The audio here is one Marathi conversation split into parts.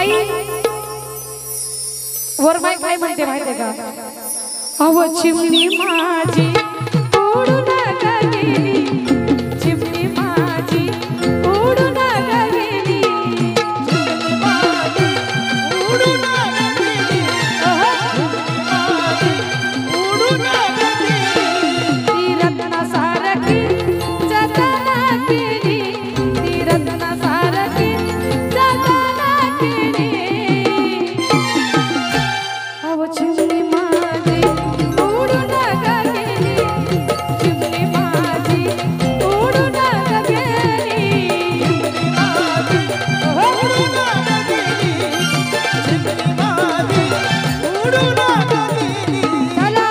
ताई वरमाई काय म्हणते माहितीये का? अव चिमणी माझी उडून गेली, चिमणी माझी उडून गेली, चिमणी माझी उडून गेली, उडून गेली, ती रत्नासारखी जतन केली, ती रत्नासारखी जतन केली. अव चिमणी माझी उडून गेली, चिमणी माझी उडून गेली, चिमणी माझी उडून गेली, चिमणी माझी उडून गेली. चला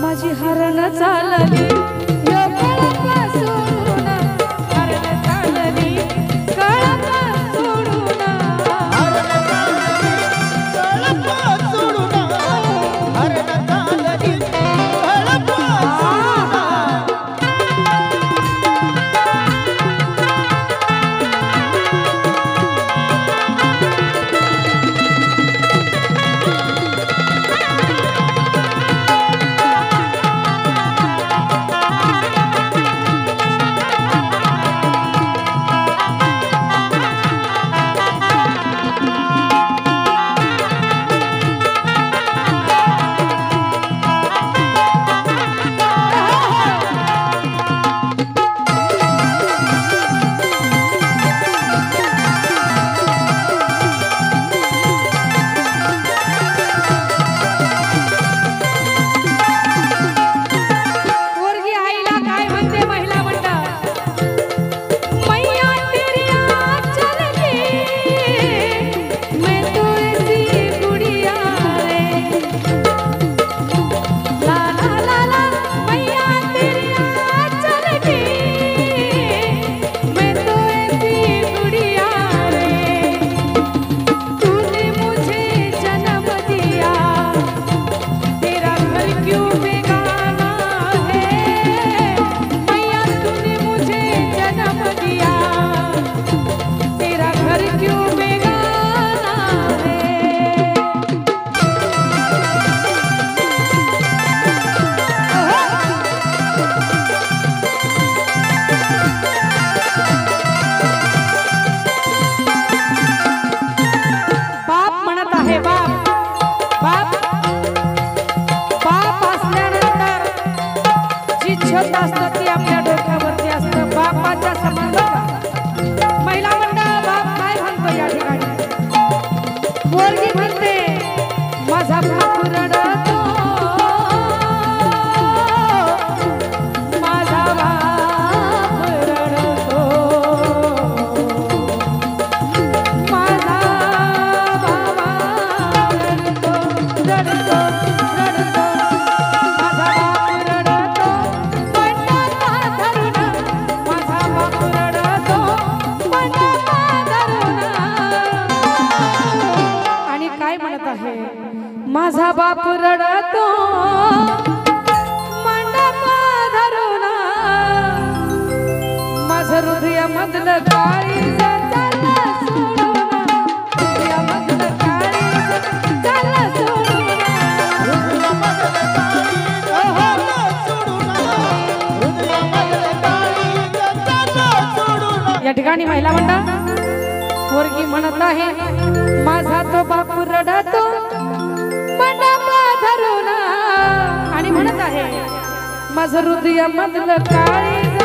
माझी हरण चालली कळपा सोडून, हरण चालली कळपा सोडून, हरण चालली कळपा सोडून, हरण चालली कळपा माझा बाप रडतो मंडप धरून, माझं हृदय मधलं काळीज चाललं सोडून, हृदय मधलं काळीज चाललं सोडून, हृदय मधलं काळीज चाललं सोडून, हृदय मधलं काळीज चाललं सोडून. या ठिकाणी महिला मंडळ पोरगी म्हणत आहे माझा तो बाप रडतो मंडप धरून, आणि म्हणत आहे माझं हृदय मधलं काळीज